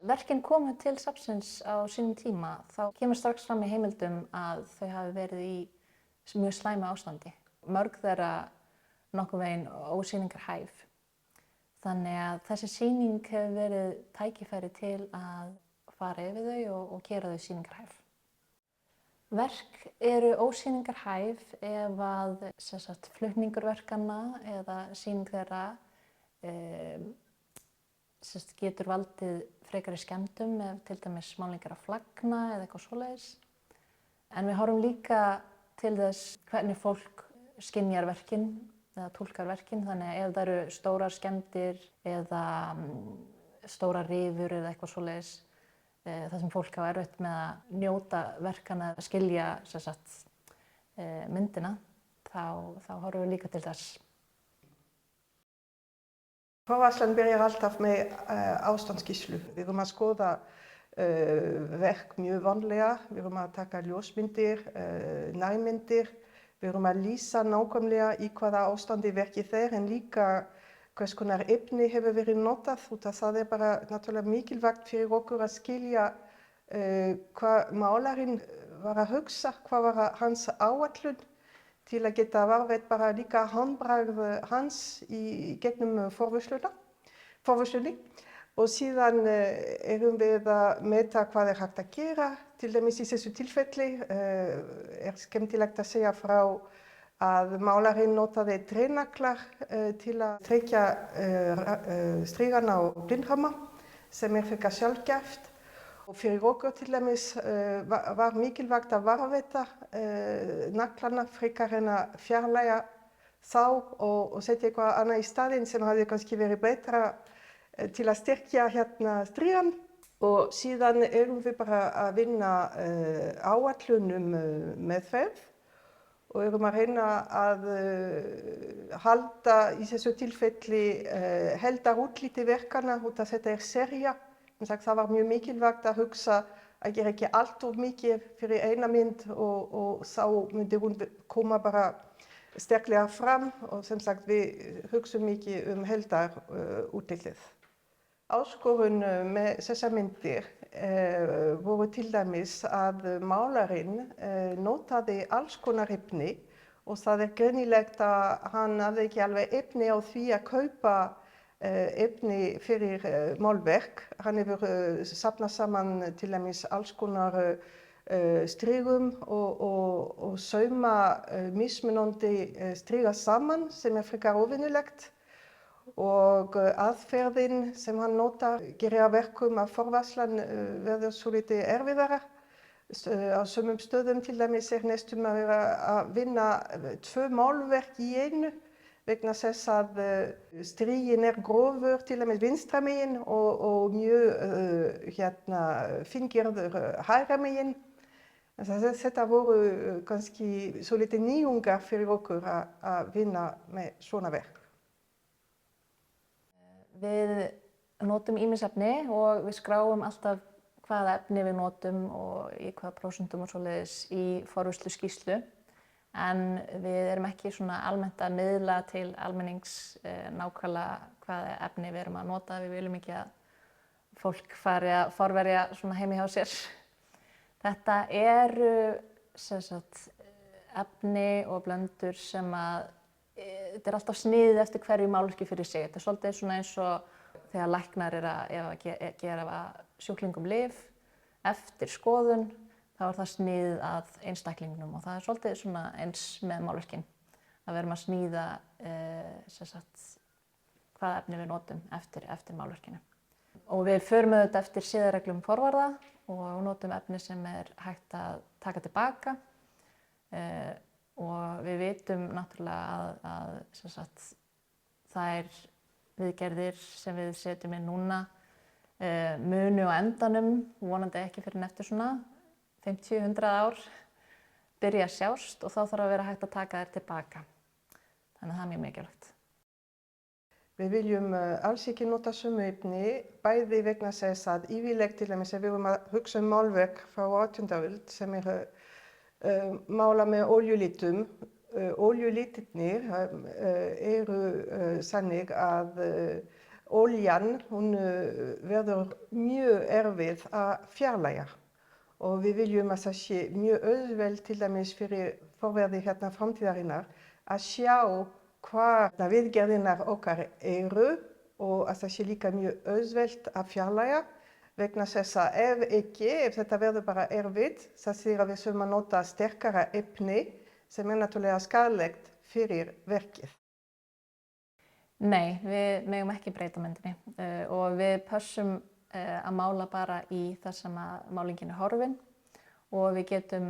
Verkin komu til safnsins á sínum tíma, þá kemur strax fram í heimildum að þau hafi verið í mjög slæmu ástandi. Mörg þeirra nokkurn veginn ósýningarhæf. Þannig að þessi sýning hefur verið tækifæri til að fara yfir þau og gera þau sýningarhæf. Verk eru ósýningarhæf ef að flutningur verkanna eða sýning þeirra getur valdið frekari skemmdum ef til dæmis málningar að flagna eða eitthvað svoleiðis. En við horfum líka til þess hvernig fólk skynjar verkin eða túlkar verkin, þannig að ef það eru stórar skemmdir eða stórar rifur eða eitthvað svoleiðis, þar sem fólk á erfitt með að njóta verkana eða skilja myndina, þá horfum við líka til þess. Forvarslan byrjar alltaf með ástandsskýrslu. Við erum að skoða verk mjög vanlega, við erum að taka ljósmyndir, nærmyndir, við erum að lýsa nákvæmlega í hvaða ástandi verkið en líka hvers konar efni hefur verið notað, út af það bara náttúrulega mikilvægt fyrir okkur að skilja hvað málarinn var að hugsa, hvað var hans áætlun, til að geta varðveitt bara líka handbragð hans í gegnum forvörslunni. Og síðan erum við að meta hvað hægt að gera. Til dæmis í þessu tilfelli skemmtilegt að segja frá að málarinn notaði trænaglar til að tryggja strigana á blindramma, sem frekar sjaldgæft. Og fyrir okkur til dæmis var mikilvægt að varðveita naglana frekar en að fjarlægja þá og setja eitthvað annað í staðinn sem hafði kannski verið betra til að styrkja strigan. Og síðan erum við bara að vinna áætlun meðferð og erum að reyna að halda í þessu tilfelli heildarútliti verkanna út af þetta sería. Það var mjög mikilvægt að hugsa að gera ekki allt of mikið fyrir eina mynd og þá myndi hún koma bara sterklega fram og sem sagt við hugsum mikið heildarútlitið. Áskorun með þessar myndir voru til dæmis að málarinn notaði alls konar efni og það greinilegt að hann hafði ekki alveg efni á því að kaupa efni fyrir málverk. Hann hefur safnað saman til dæmis alls konar strigum og sauma mismunandi striga saman sem frekar óvenjulegt. Og aðferðin sem hann notar gerir að verkum að forvarslan verður svolítið erfiðara. Á sumum stöðum til dæmis næstum að vera að vinna 2 málverk í einu, vegna þess að striginn grófur til dæmis vinstra megin og mjög fíngerður hægra megin. Þetta voru kannski svolítið nýjungar fyrir okkur að vinna með svona verk. Við notum ýmis efni og við skráum alltaf hvaða efni við notum og í hvaða prósentum og svoleiðis í forvörsluskýrslu. En við erum ekki svona almennt að miðla til almennings nákvæmlega hvaða efni við erum að nota. Við viljum ekki að fólk fari að forverja svona heimi hjá sér. Þetta eru efni og blöndur sem að þetta er alltaf sniðið eftir hverju málverki fyrir sig. Þetta er svolítið svona eins og þegar læknar eru að gefa sjúklingum lyf eftir skoðun. Þá er það sniðið að einstaklingnum og það er svolítið svona eins með málverkin. Að við erum að sníða hvaða efni við notum eftir málverkinu. Og við förum auðvitað eftir siðareglum forvarða og notum efni sem hægt að taka tilbaka. Og við vitum náttúrulega að þær viðgerðir sem við setjum inn núna munu á endanum, vonandi ekki fyrir eftir svona 50-100 ár, byrja að sjást og þá þarf að vera hægt að taka þær tilbaka. Þannig að það er mjög mikilvægt. Við viljum alls ekki nota sömu efni, bæði vegna þess að yfirleitt til dæmis við erum að hugsa málverk frá 18. öld sem málað með olíulitum. Olíulitirnir eru þannig að oljan, hún verður mjög erfið að fjarlægja. Og við viljum að það sé mjög auðvelt til dæmis fyrir forverði hérna framtíðarinnar að sjá hvað viðgerðirnar okkar eru og að það sé líka mjög auðvelt að fjarlægja vegna þess að ef þetta verður bara erfitt, það þýðir að við þurfum að nota sterkara efni sem náttúrulega skaðlegt fyrir verkið. Nei, við megum ekki breyta myndinni og við pössum að mála bara í það sem að málingin er horfin og við getum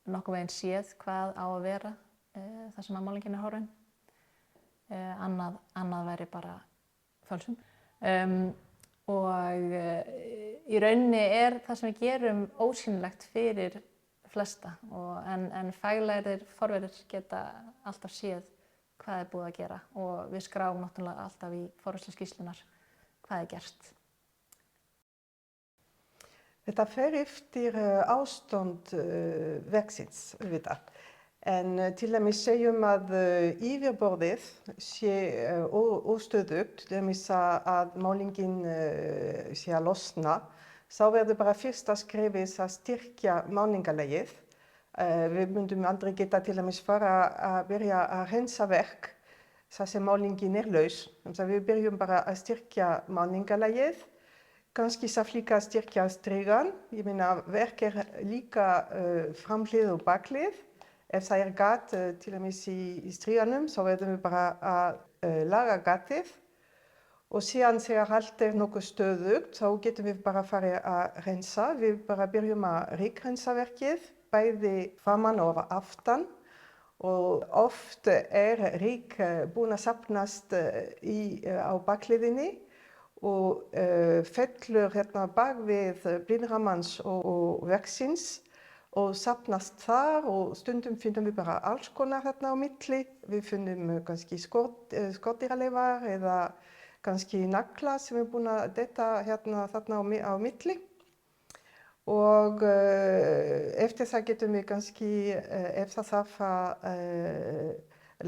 nokkuð veginn séð hvað á að vera það sem að málingin er horfin. Annað væri bara fölsun. Og í rauninni er það sem við gerum ósýnilegt fyrir flesta en faglærðir forverðir geta alltaf séð hvað er búið að gera og við skráum náttúrulega alltaf í forvörsluskýrslurnar hvað er gert. Þetta fer eftir ástand verksins, auðvitað. En til dæmis segjum að yfirborðið sé óstöðugt, til dæmis að málingin sé að losna, þá verður bara fyrsta skrefið að styrkja málingalagið. Við myndum aldrei geta til dæmis fara að byrja að rensa verk þar sem málingin er laus. Þannig að við byrjum bara að styrkja málingalagið. Kannski það líka að styrkja strigan. Ég meina, verk er líka framhlið og baklið. Ef það er gat til dæmis í striganum, þá verðum við bara að laga gatið. Og síðan þegar allt er nokkuð stöðugt, þá getum við bara farið að rensa. Við bara byrjum að ríkrensa verkið, bæði framan og aftan. Og oft er rík búin að safnast á bakliðinni og fellur hérna bak við blindramans og verksins og safnast þar og stundum finnum við bara alls konar hérna á milli. Við finnum kannski skordýraleifar eða kannski nagla sem er búin að detta hérna þarna á milli. Og eftir það getum við kannski, ef það þarf að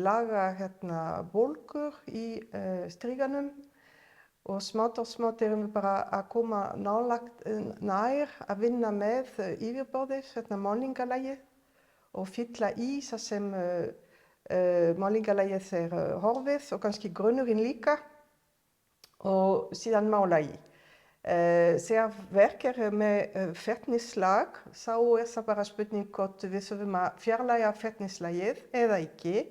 laga hérna bólgur í striganum og smátt erum við bara að koma nær að vinna með yfirborðið, hérna málingalagið og fylla í það sem málingalagið er horfið og kannski grunnurinn líka og síðan mála í. Þegar verk er með fernislag, þá er það bara spurning hvort við þurfum að fjarlægja fernislagið eða ekki.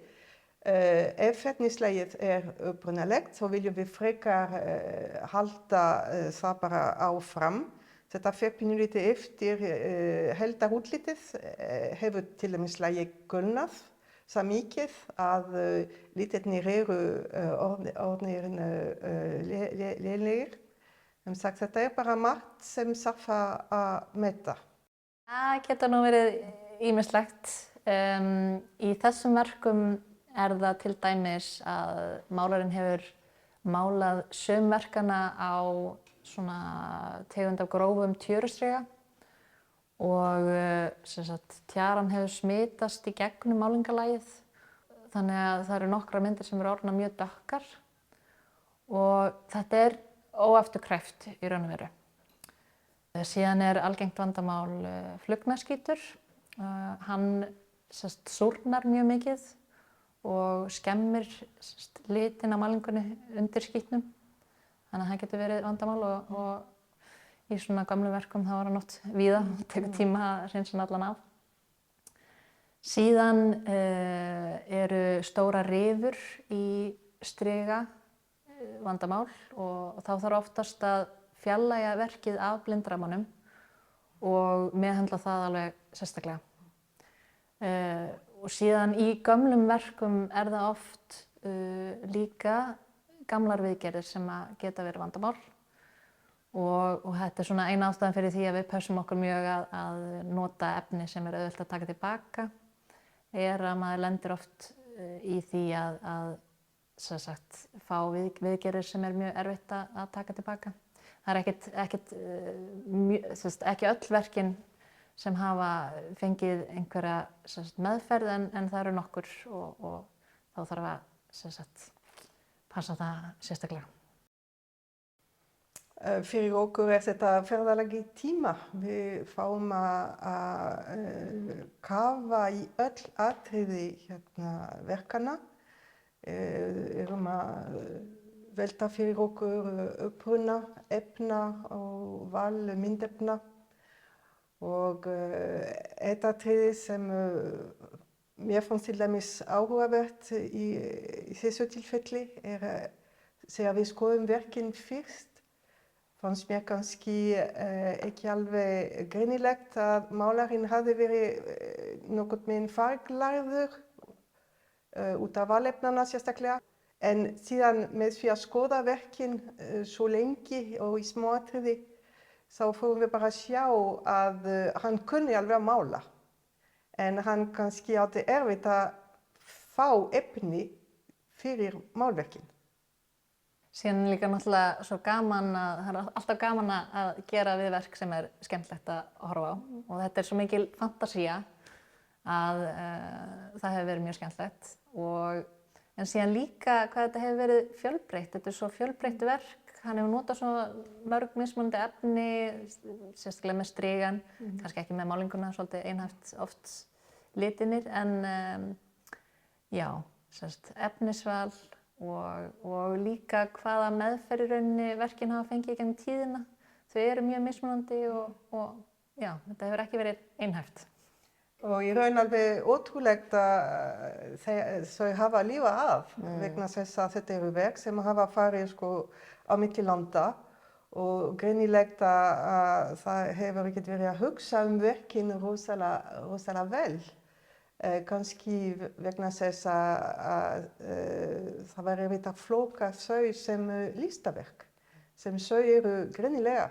Ef fernislagið er upprunalegt, þá viljum við frekar halda það bara áfram. Þetta fer pínulítið eftir heildarútlitið. Hefur til dæmis lagið gulnað það mikið að litirnir eru orðnir lélegir. Þetta er bara margt sem þarf að meta. Það getur nú verið ýmislegt. Í þessum verkum er það til dæmis að málarinn hefur málað sum verkanna á svona tegund af grófum tjörustriga og tjaran hefur smitast í gegnum málingalagið. Þannig að það eru nokkrar myndir sem eru orðnar mjög dökkar og þetta er óafturkræft í raun og veru. Síðan er algengt vandamál flugnaskítur. Hann súrnar mjög mikið og skemmir litin á málingunni undir skítnum. Þannig að það getur verið vandamál og í svona gamlu verkum þá er hann oft víða og tekur tíma að hreinsa hann allan af. Síðan eru stóra rifur í striga vandamál og þá þarf oftast að fjarlægja verkið af blindramanum og meðhöndla það alveg sérstaklega. Og síðan í gömlum verkum er það oft líka gamlar viðgerðir sem geta verið vandamál og þetta er svona eina ástæðan fyrir því að við pössum okkur mjög að nota efni sem er auðvelt að taka tilbaka er að maður lendir oft í því að fá viðgerðir sem er mjög erfitt að taka tilbaka. Það er ekki öll verkin sem hafa fengið einhverja meðferð en það eru nokkur og þá þarf að passa það sérstaklega. Fyrir okkur þetta ferðalag í tíma. Við fáum að kafa í öll atriði verkanna. Erum að velta fyrir okkur uppruna, efna og val myndefna. Og eitt atriði sem mér fannst til dæmis áhugavert í þessu tilfelli þegar við skoðum verkin fyrst, fannst mér kannski ekki alveg greinilegt að málarinn hafði verið nokkurn veginn farglærður út af valefnana sérstaklega. En síðan með því að skoða verkin svo lengi og í smáatriði, þá fórum við bara að sjá að hann kunni alveg að mála. En hann kannski átti erfitt að fá efni fyrir málverkin. Síðan líka náttúrulega svo gaman það er alltaf gaman að gera við verk sem skemmtilegt að horfa á. Og þetta svo mikil fantasía að það hefur verið mjög skemmtilegt. En síðan líka hvað þetta hefur verið fjölbreytt. Þetta svo fjölbreytt verk. Hann hefur notað svo mörg mismunandi efni, sérstaklega með strigan, kannski ekki með málinguna, svolítið einhæft oft litinir. En já, efnisval og líka hvaða meðferð í rauninni verkin hafa fengið í gegnum tíðina. Þau eru mjög mismunandi og já, þetta hefur ekki verið einhæft. Og í raun alveg ótrúlegt að þau hafa lifað af vegna þess að þetta eru verk sem hafa farið á milli landa og greinilegt að það hefur ekkert verið að hugsa verkin rosalega vel. Kannski vegna þess að það var erfitt að flokka þau sem listaverk, sem þau eru greinilega.